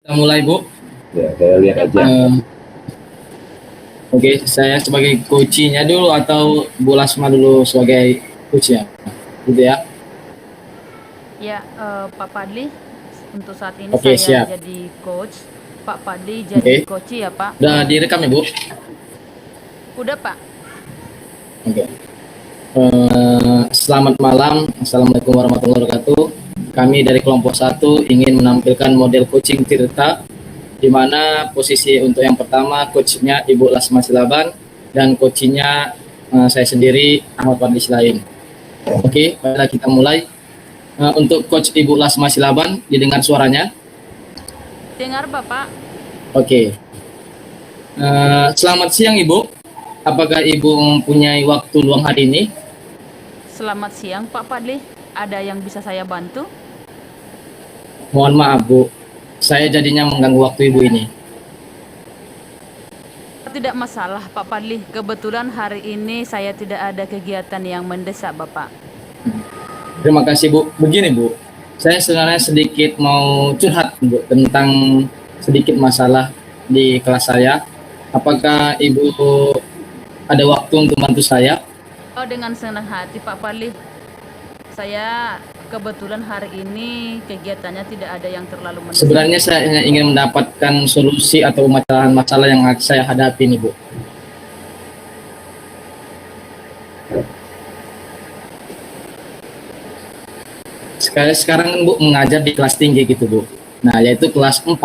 Kita mulai, Bu. Ya, saya lihat aja. Oke, saya sebagai coachnya dulu atau Bu Lasma dulu sebagai coachnya, gitu ya? Ya, Pak Padli, untuk saat ini Oke, saya siap. jadi coach. Pak Padli jadi Oke. coach ya, Pak? Udah direkam ya, Bu? Udah, Pak. Oke. Selamat malam. Assalamualaikum warahmatullahi wabarakatuh. Kami dari kelompok 1 ingin menampilkan model coaching Tirta, di mana posisi untuk yang pertama coachnya Ibu Lasma Silaban dan coachnya saya sendiri Ahmad Fadli Silain. Oke, baiklah kita mulai. Untuk coach Ibu Lasma Silaban, didengar suaranya? Dengar, Bapak? Oke. Selamat siang Ibu. Apakah Ibu mempunyai waktu luang hari ini? Selamat siang, Pak Padli. Ada yang bisa saya bantu? Mohon maaf Bu, saya jadinya mengganggu waktu Ibu ini. Tidak masalah, Pak Padli. Kebetulan hari ini saya tidak ada kegiatan yang mendesak, Bapak. Terima kasih Bu. Begini Bu, saya sebenarnya sedikit mau curhat Bu tentang sedikit masalah di kelas saya. Apakah Ibu ada waktu untuk bantu saya? Oh, dengan senang hati, Pak Padli. Saya kebetulan hari ini kegiatannya tidak ada yang terlalu mendesak. Sebenarnya saya hanya ingin mendapatkan solusi atau masalah yang saya hadapi nih Bu. Sekarang kan Bu mengajar di kelas tinggi gitu Bu. Nah, yaitu kelas 4.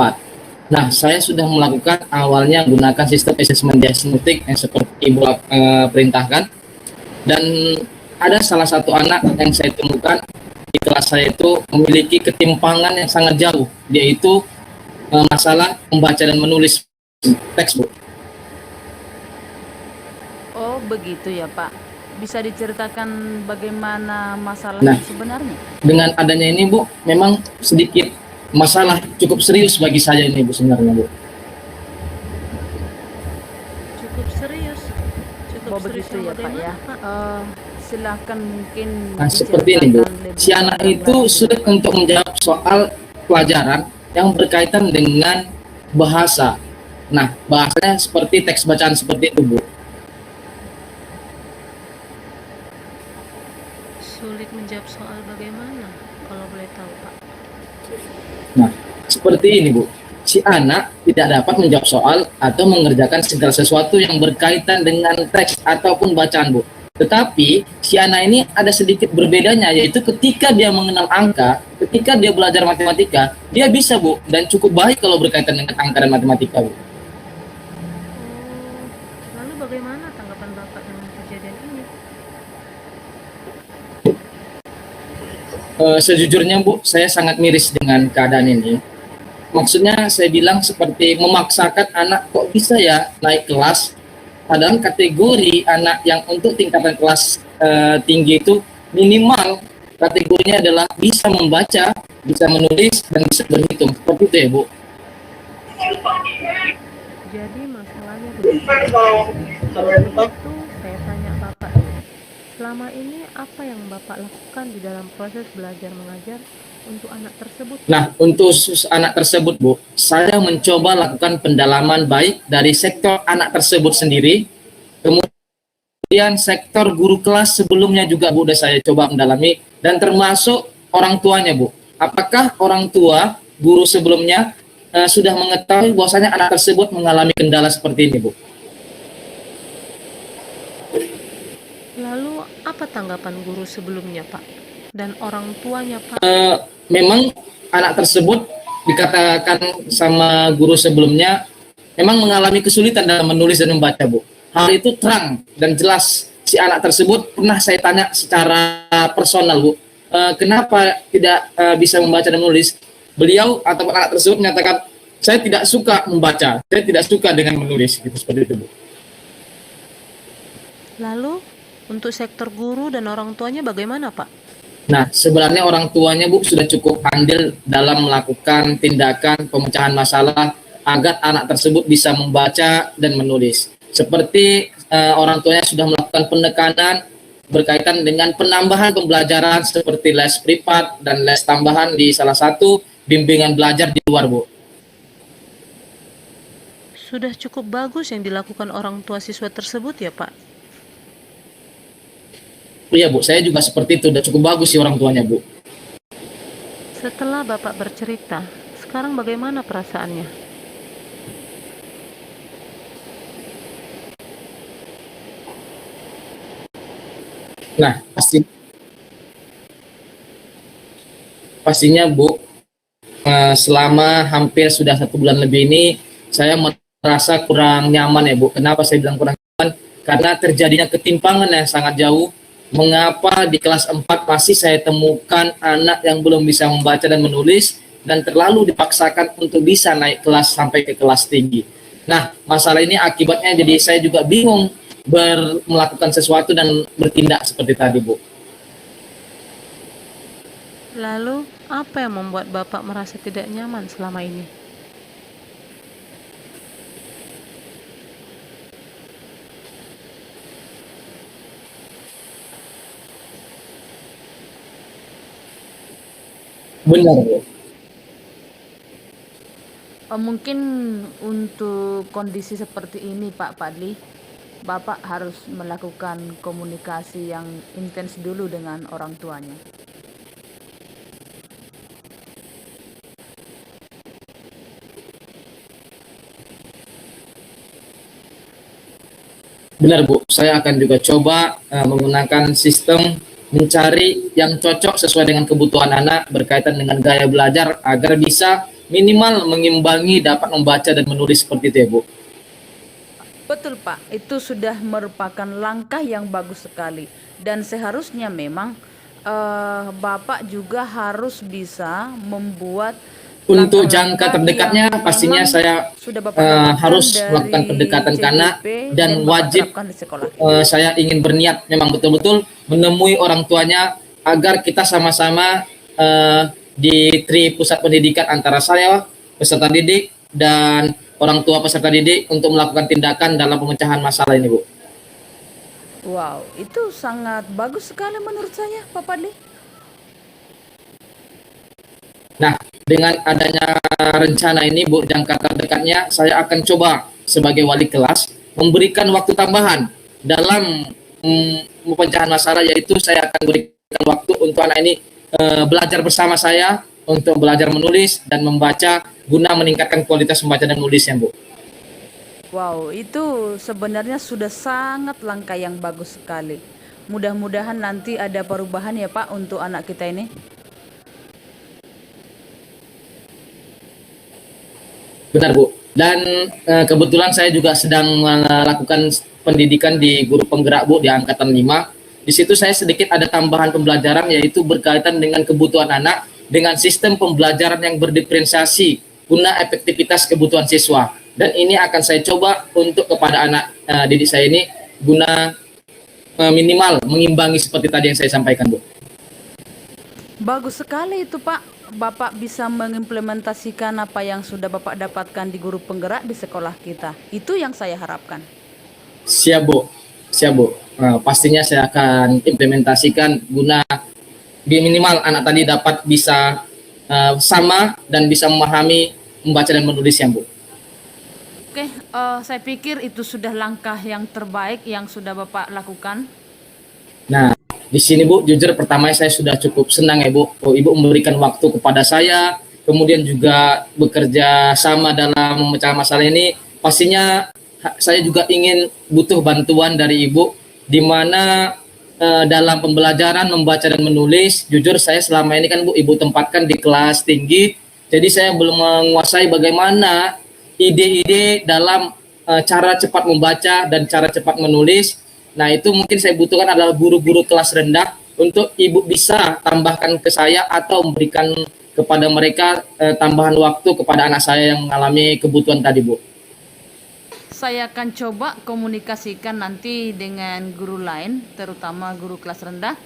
Nah, saya sudah melakukan awalnya menggunakan sistem asesmen diagnostik yang seperti Ibu perintahkan. Dan ada salah satu anak yang saya temukan di kelas saya itu memiliki ketimpangan yang sangat jauh, yaitu masalah membaca dan menulis teks Bu. Oh, begitu ya, Pak. Bisa diceritakan bagaimana masalah sebenarnya? Dengan adanya ini Bu, memang sedikit masalah cukup serius bagi saya ini Bu sebenarnya Bu. Cukup serius. Oh, begitu ya Pak ya. Silakan mungkin. Nah, seperti ini Bu, si anak itu sulit untuk menjawab soal pelajaran yang berkaitan dengan bahasa. Nah, bahasanya seperti teks bacaan seperti itu Bu. Sulit menjawab soal bagaimana, kalau boleh tahu Pak? Nah, seperti ini Bu, si anak tidak dapat menjawab soal atau mengerjakan segala sesuatu yang berkaitan dengan teks ataupun bacaan Bu. Tetapi si anak ini ada sedikit berbedanya, yaitu ketika dia mengenal angka, ketika dia belajar matematika, dia bisa Bu, dan cukup baik kalau berkaitan dengan angka dan matematika Bu. Lalu bagaimana tanggapan Bapak dengan kejadian ini? Sejujurnya Bu, saya sangat miris dengan keadaan ini. Maksudnya saya bilang seperti memaksakan anak kok bisa ya naik kelas, padahal kategori anak yang untuk tingkatan kelas tinggi itu minimal kategorinya adalah bisa membaca, bisa menulis, dan bisa berhitung. Seperti itu ya Bu. Jadi masalahnya begitu. Itu saya tanya Bapak nih. Selama ini apa yang Bapak lakukan di dalam proses belajar mengajar untuk anak tersebut? Nah, untuk anak tersebut Bu, saya mencoba lakukan pendalaman baik dari sektor anak tersebut sendiri, kemudian sektor guru kelas sebelumnya juga Bu, udah saya coba mendalami, dan termasuk orang tuanya Bu. Apakah orang tua guru sebelumnya sudah mengetahui bahwasanya anak tersebut mengalami kendala seperti ini Bu? Lalu apa tanggapan guru sebelumnya Pak? Dan orang tuanya Pak? Memang anak tersebut dikatakan sama guru sebelumnya memang mengalami kesulitan dalam menulis dan membaca Bu. Hal itu terang dan jelas. Si anak tersebut pernah saya tanya secara personal Bu, kenapa tidak bisa membaca dan menulis. Beliau atau anak tersebut menyatakan, saya tidak suka membaca, saya tidak suka dengan menulis, gitu, seperti itu Bu. Lalu untuk sektor guru dan orang tuanya bagaimana Pak? Nah, sebenarnya orang tuanya Bu sudah cukup andil dalam melakukan tindakan pemecahan masalah agar anak tersebut bisa membaca dan menulis. Seperti orang tuanya sudah melakukan pendekanan berkaitan dengan penambahan pembelajaran seperti les privat dan les tambahan di salah satu bimbingan belajar di luar Bu. Sudah cukup bagus yang dilakukan orang tua siswa tersebut ya Pak? Iya Bu, saya juga seperti itu, udah cukup bagus sih orang tuanya Bu. Setelah Bapak bercerita, sekarang bagaimana perasaannya? Nah, pastinya Bu, selama hampir sudah 1 bulan lebih ini, saya merasa kurang nyaman ya Bu. Kenapa saya bilang kurang nyaman? Karena terjadinya ketimpangan yang sangat jauh. Mengapa di kelas 4 masih saya temukan anak yang belum bisa membaca dan menulis, dan terlalu dipaksakan untuk bisa naik kelas sampai ke kelas tinggi. Nah, masalah ini akibatnya jadi saya juga bingung melakukan sesuatu dan bertindak seperti tadi Bu. Lalu, apa yang membuat Bapak merasa tidak nyaman selama ini? Benar Bu. Mungkin untuk kondisi seperti ini Pak Padli, Bapak harus melakukan komunikasi yang intens dulu dengan orang tuanya. Benar Bu, saya akan juga coba menggunakan sistem mencari yang cocok sesuai dengan kebutuhan anak berkaitan dengan gaya belajar agar bisa minimal mengimbangi dapat membaca dan menulis seperti itu ya Bu. Betul Pak, itu sudah merupakan langkah yang bagus sekali. Dan seharusnya memang Bapak juga harus bisa membuat Untuk langkah-langkah jangka terdekatnya yang pastinya memang saya sudah Bapak dapatkan harus melakukan dari pendekatan ke anak CGP dan dan Bapak wajib terapkan di sekolah kita. saya ingin berniat memang betul-betul menemui orang tuanya agar kita sama-sama di pusat pendidikan antara saya, peserta didik, dan orang tua peserta didik untuk melakukan tindakan dalam pemecahan masalah ini Bu. Wow, itu sangat bagus sekali menurut saya, Pak Padli. Nah, dengan adanya rencana ini Bu, jangka terdekatnya saya akan coba sebagai wali kelas memberikan waktu tambahan dalam pemecahan masalah, yaitu saya akan berikan waktu untuk anak ini belajar bersama saya untuk belajar menulis dan membaca guna meningkatkan kualitas membaca dan menulisnya Bu. Wow, itu sebenarnya sudah sangat langkah yang bagus sekali. Mudah-mudahan nanti ada perubahan ya Pak untuk anak kita ini. Benar Bu. Dan kebetulan saya juga sedang melakukan pendidikan di guru penggerak Bu di angkatan 5. Di situ saya sedikit ada tambahan pembelajaran yaitu berkaitan dengan kebutuhan anak dengan sistem pembelajaran yang berdiferensiasi guna efektivitas kebutuhan siswa. Dan ini akan saya coba untuk kepada anak didik saya ini guna minimal mengimbangi seperti tadi yang saya sampaikan Bu. Bagus sekali itu Pak. Bapak bisa mengimplementasikan apa yang sudah Bapak dapatkan di guru penggerak di sekolah kita. Itu yang saya harapkan. Siap Bu, siap Bu. Pastinya saya akan implementasikan guna minimal anak tadi dapat bisa sama dan bisa memahami membaca dan menulisnya Bu. Oke, saya pikir itu sudah langkah yang terbaik yang sudah Bapak lakukan. Nah, di sini Bu, jujur pertama saya sudah cukup senang ya Bu. Ibu memberikan waktu kepada saya, kemudian juga bekerja sama dalam memecah masalah ini. Pastinya saya juga ingin butuh bantuan dari Ibu, di mana dalam pembelajaran membaca dan menulis, jujur saya selama ini kan Bu, Ibu tempatkan di kelas tinggi, jadi saya belum menguasai bagaimana ide-ide dalam cara cepat membaca dan cara cepat menulis. Nah, itu mungkin saya butuhkan adalah guru-guru kelas rendah untuk Ibu bisa tambahkan ke saya atau memberikan kepada mereka tambahan waktu kepada anak saya yang mengalami kebutuhan tadi, Bu. Saya akan coba komunikasikan nanti dengan guru lain, terutama guru kelas rendah.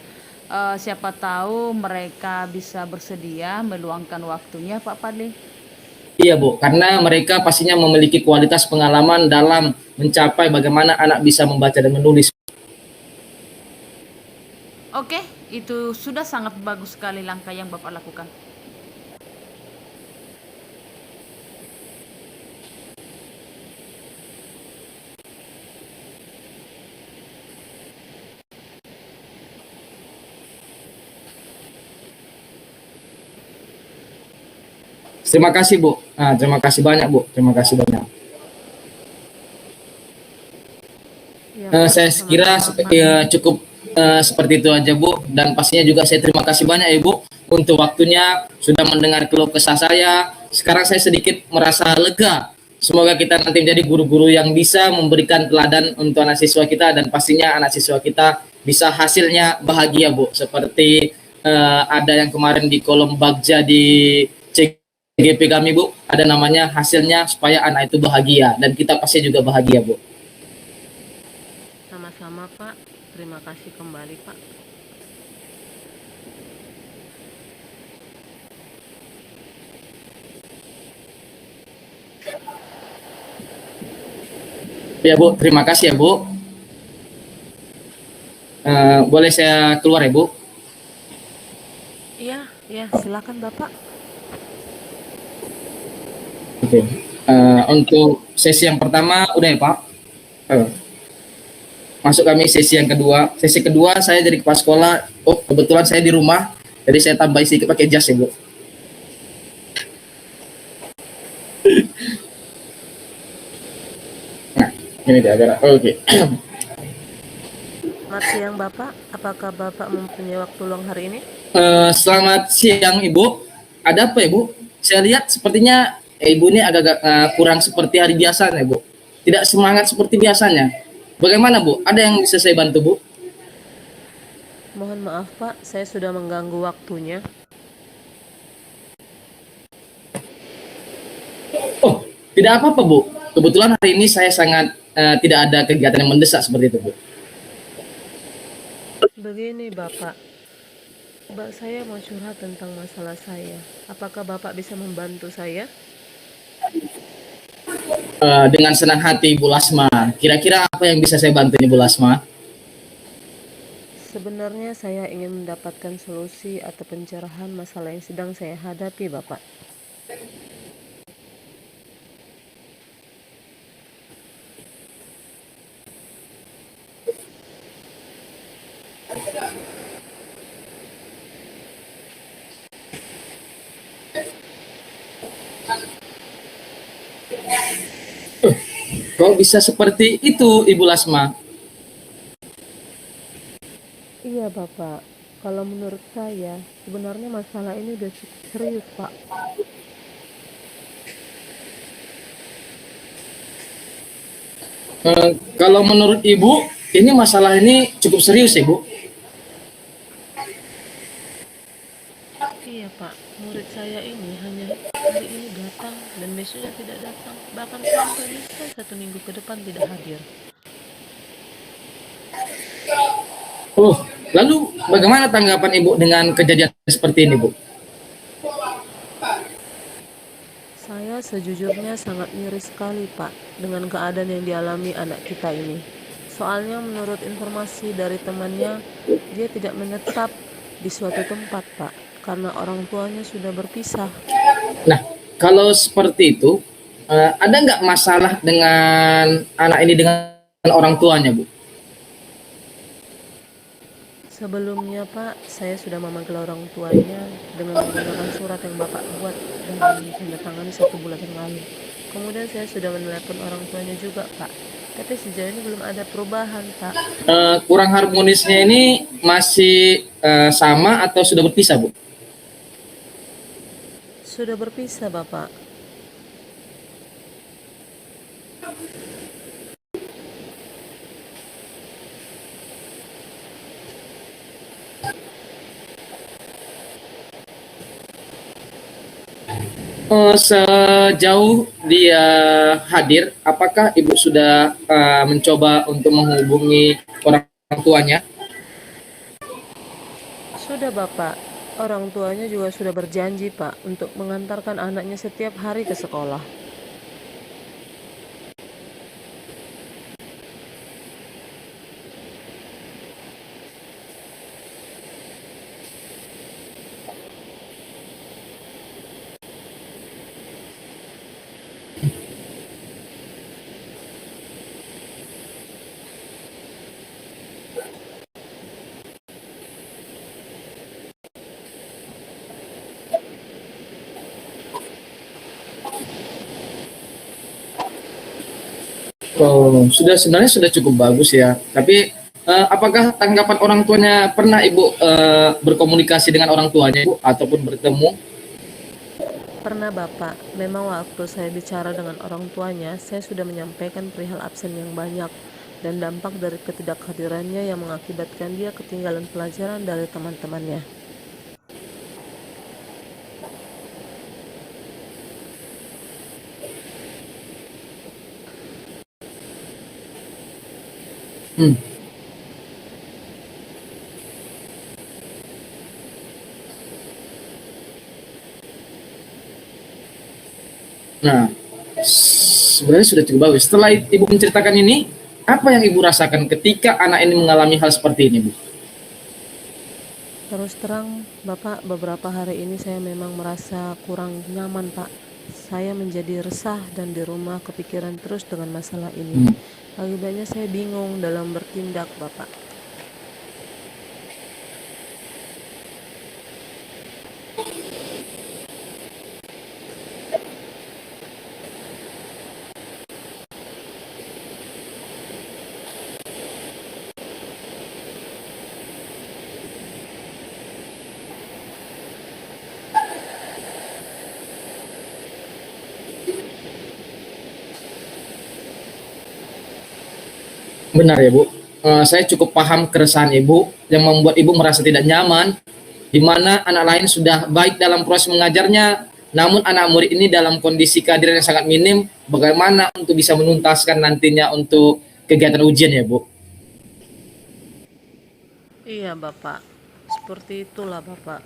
Siapa tahu mereka bisa bersedia meluangkan waktunya, Pak Padli. Iya Bu, karena mereka pastinya memiliki kualitas pengalaman dalam mencapai bagaimana anak bisa membaca dan menulis. Oke, itu sudah sangat bagus sekali langkah yang Bapak lakukan. Terima kasih Bu. Terima kasih banyak Bu. Terima kasih banyak. Iya Pak, Saya kira sama-sama Pak. cukup seperti itu aja Bu, dan pastinya juga saya terima kasih banyak ya Bu untuk waktunya sudah mendengar keluh kesah saya. Sekarang saya sedikit merasa lega. Semoga kita nanti menjadi guru-guru yang bisa memberikan teladan untuk anak siswa kita, dan pastinya anak siswa kita bisa hasilnya bahagia Bu. Seperti ada yang kemarin di kolom bagja di CGP kami Bu, ada namanya hasilnya supaya anak itu bahagia, dan kita pasti juga bahagia Bu. Sama-sama Pak. Terima kasih kembali Pak. Ya Bu, terima kasih ya Bu. Boleh saya keluar ya Bu? Iya, iya, silakan Bapak. Oke. Untuk sesi yang pertama udah ya Pak. Eh, Masuk kami sesi yang kedua. Sesi kedua saya jadi kepala sekolah. Oh kebetulan saya di rumah, jadi saya tambah sedikit pakai jas ya Bu. Nah ini dia agak. Oke. Selamat siang Bapak. Apakah Bapak mempunyai waktu luang hari ini? Selamat siang Ibu. Ada apa Ibu? Saya lihat sepertinya Ibu ini agak kurang seperti hari biasanya Bu. Tidak semangat seperti biasanya. Bagaimana Bu? Ada yang bisa saya bantu Bu? Mohon maaf Pak, saya sudah mengganggu waktunya. Oh, tidak apa-apa Bu. Kebetulan hari ini saya sangat tidak ada kegiatan yang mendesak seperti itu Bu. Begini Bapak, saya mau curhat tentang masalah saya. Apakah Bapak bisa membantu saya? Dengan senang hati Bu Lasma. Kira-kira apa yang bisa saya bantu nih Bu Lasma? Sebenarnya saya ingin mendapatkan solusi atau pencerahan masalah yang sedang saya hadapi Bapak. Kok bisa seperti itu Ibu Lasma? Iya Bapak, kalau menurut saya sebenarnya masalah ini udah cukup serius Pak. Kalau menurut Ibu, ini masalah ini cukup serius ya Bu? Iya Pak, murid saya ini hanya hari ini datang dan besoknya tidak datang, bahkan sampai bisa 1 minggu ke depan tidak hadir. Oh, lalu bagaimana tanggapan Ibu dengan kejadian seperti ini Bu? Saya sejujurnya sangat miris sekali Pak dengan keadaan yang dialami anak kita ini. Soalnya menurut informasi dari temannya, dia tidak menetap di suatu tempat Pak, karena orang tuanya sudah berpisah. Nah, kalau seperti itu, ada nggak masalah dengan anak ini dengan orang tuanya Bu? Sebelumnya Pak, saya sudah memanggil orang tuanya dengan menggunakan surat yang Bapak buat dan ditandatangani 1 bulan yang lalu. Kemudian saya sudah menelepon orang tuanya juga Pak, tapi sejauh ini belum ada perubahan Pak. Kurang harmonisnya ini masih sama atau sudah berpisah Bu? Sudah berpisah Bapak. Sejauh dia hadir, apakah Ibu sudah mencoba untuk menghubungi orang tuanya? Sudah Bapak, orang tuanya juga sudah berjanji Pak untuk mengantarkan anaknya setiap hari ke sekolah. Oh, sebenarnya sudah cukup bagus ya. Tapi apakah tanggapan orang tuanya, pernah Ibu berkomunikasi dengan orang tuanya Ibu ataupun bertemu? Pernah Bapak, memang waktu saya bicara dengan orang tuanya, saya sudah menyampaikan perihal absen yang banyak dan dampak dari ketidakhadirannya yang mengakibatkan dia ketinggalan pelajaran dari teman-temannya. Hmm. Nah, sebenarnya sudah cukup bagus. Setelah Ibu menceritakan ini, apa yang Ibu rasakan ketika anak ini mengalami hal seperti ini, Bu? Terus terang, Bapak, beberapa hari ini saya memang merasa kurang nyaman, Pak. Saya menjadi resah dan di rumah kepikiran terus dengan masalah ini. Hmm. Akibatnya saya bingung dalam bertindak, Bapak. Benar ya, Bu. Saya cukup paham keresahan Ibu yang membuat Ibu merasa tidak nyaman, di mana anak lain sudah baik dalam proses mengajarnya, namun anak murid ini dalam kondisi kehadiran yang sangat minim. Bagaimana untuk bisa menuntaskan nantinya untuk kegiatan ujian ya, Bu? Iya, Bapak. Seperti itulah, Bapak.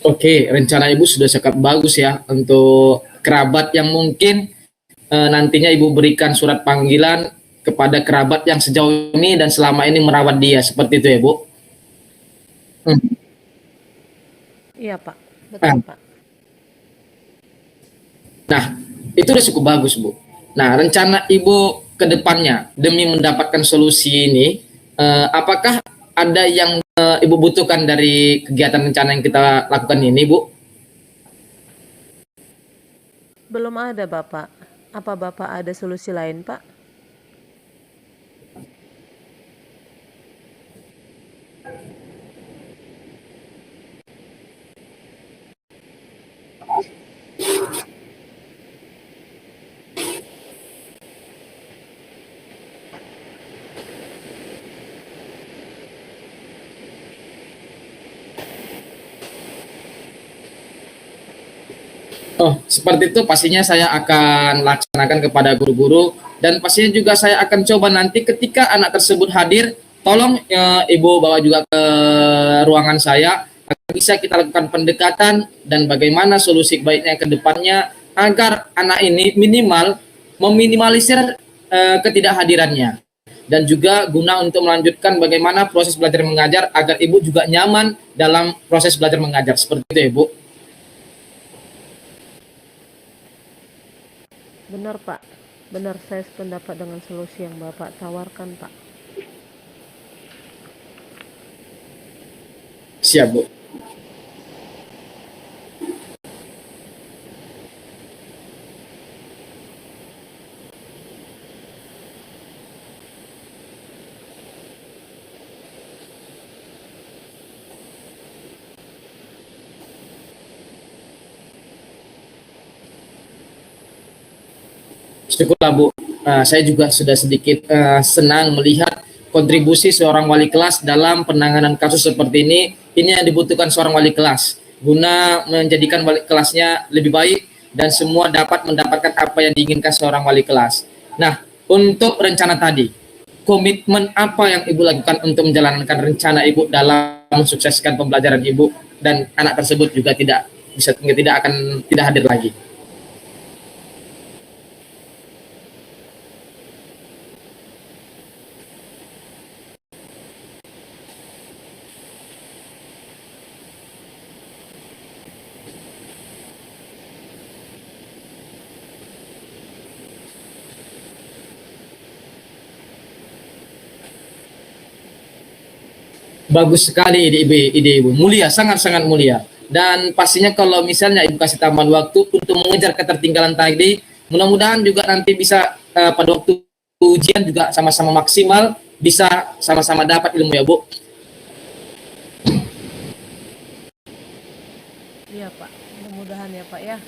Oke, rencana Ibu sudah sangat bagus ya untuk kerabat yang mungkin nantinya Ibu berikan surat panggilan kepada kerabat yang sejauh ini dan selama ini merawat dia, seperti itu ya, Bu? Hmm. Iya, Pak. Betul, Ah, Pak. Nah, itu udah cukup bagus, Bu. Nah, rencana Ibu ke depannya demi mendapatkan solusi ini, apakah ada yang Ibu butuhkan dari kegiatan rencana yang kita lakukan ini, Bu? Belum ada, Bapak. Apa Bapak ada solusi lain, Pak? Oh, seperti itu pastinya saya akan laksanakan kepada guru-guru dan pastinya juga saya akan coba nanti ketika anak tersebut hadir, tolong Ibu bawa juga ke ruangan saya agar bisa kita lakukan pendekatan dan bagaimana solusi baiknya ke depannya agar anak ini minimal meminimalisir ketidakhadirannya dan juga guna untuk melanjutkan bagaimana proses belajar mengajar agar Ibu juga nyaman dalam proses belajar mengajar. Seperti itu ya, Bu. Benar, Pak. Benar, saya sependapat dengan solusi yang Bapak tawarkan, Pak. Siap, Bu. Syukurlah Bu. saya juga sudah sedikit senang melihat kontribusi seorang wali kelas dalam penanganan kasus seperti ini. Ini yang dibutuhkan seorang wali kelas guna menjadikan wali kelasnya lebih baik dan semua dapat mendapatkan apa yang diinginkan seorang wali kelas. Nah, untuk rencana tadi, komitmen apa yang Ibu lakukan untuk menjalankan rencana Ibu dalam mensukseskan pembelajaran Ibu dan anak tersebut juga tidak hadir lagi? Bagus sekali ide Ibu. Mulia, sangat-sangat mulia. Dan pastinya kalau misalnya Ibu kasih tambahan waktu untuk mengejar ketertinggalan tadi, mudah-mudahan juga nanti bisa pada waktu ujian juga sama-sama maksimal, bisa sama-sama dapat ilmu ya Bu. Iya Pak, mudah-mudahan ya Pak ya.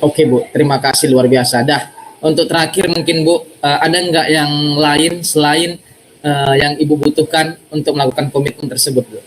Oke Bu, terima kasih luar biasa. Dah, untuk terakhir mungkin Bu, ada nggak yang lain selain yang Ibu butuhkan untuk melakukan komitmen tersebut Bu?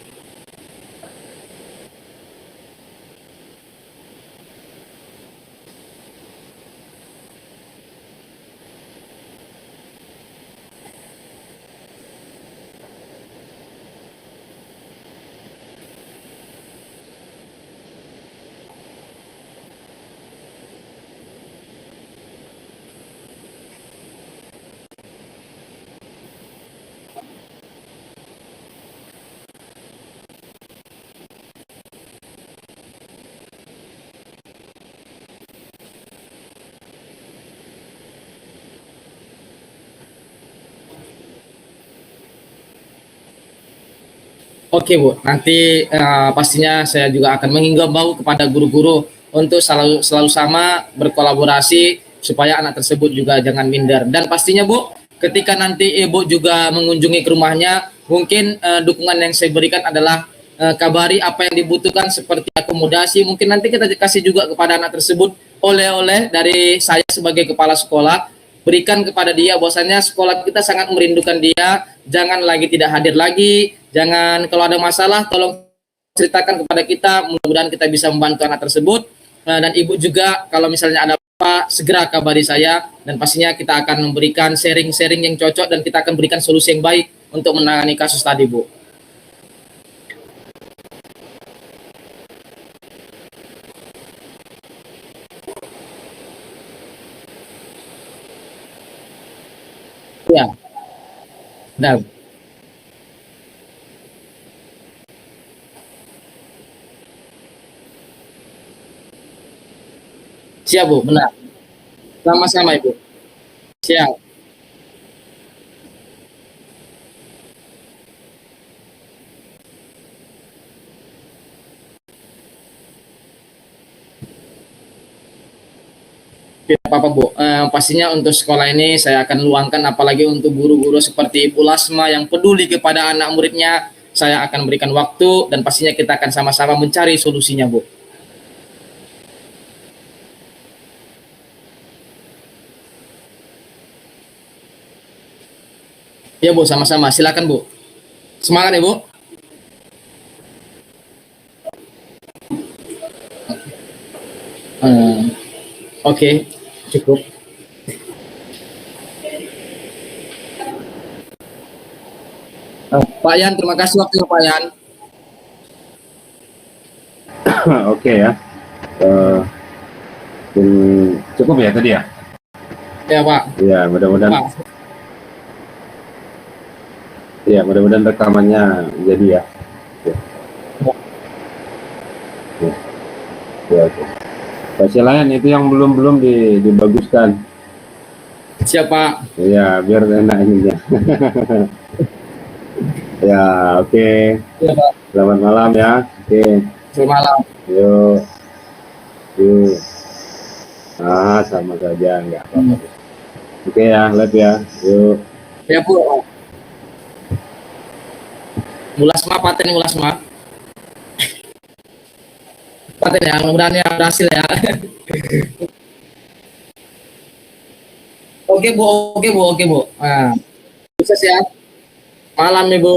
Oke Bu, nanti pastinya saya juga akan mengimbau kepada guru-guru untuk selalu sama berkolaborasi supaya anak tersebut juga jangan minder. Dan pastinya Bu, ketika nanti Ibu juga mengunjungi ke rumahnya, mungkin dukungan yang saya berikan adalah kabari apa yang dibutuhkan seperti akomodasi. Mungkin nanti kita kasih juga kepada anak tersebut oleh-oleh dari saya sebagai kepala sekolah, berikan kepada dia bahwasanya sekolah kita sangat merindukan dia, jangan lagi tidak hadir lagi, jangan kalau ada masalah tolong ceritakan kepada kita, mudah-mudahan kita bisa membantu anak tersebut. Dan Ibu juga kalau misalnya ada apa segera kabari saya, dan pastinya kita akan memberikan sharing-sharing yang cocok dan kita akan berikan solusi yang baik untuk menangani kasus tadi Bu. Ya, nah, siap Bu, benar. Sama-sama Ibu. Siap. Tidak apa-apa Bu. Pastinya untuk sekolah ini saya akan luangkan, apalagi untuk guru-guru seperti Ibu Lasma yang peduli kepada anak muridnya, saya akan berikan waktu dan pastinya kita akan sama-sama mencari solusinya Bu. Ya Bu, sama-sama. Silakan Bu. Semangat ya Bu. Oke, cukup. Pak Yan, terima kasih waktunya Pak Yan. Oke ya. Cukup ya tadi ya? Ya Pak. Ya, mudah-mudahan. Pak. Ya, mudah-mudahan rekamannya jadi ya. Ya. Ya. Ya, oke. Pasien lain itu yang belum dibaguskan. Siapa? Ya, biar enak ininya. Ya, oke. Ya Pak. Selamat malam ya. Oke. Selamat malam. Yuk. Yuk. Sama saja, nggak apa-apa. Oke ya, lihat ya. Yuk. Ya Bu. Mulasma paten Mulasma. Paten ya, mudah-mudahan ya berhasil ya. Oke Bu. Nah, sukses ya. Malam Ibu.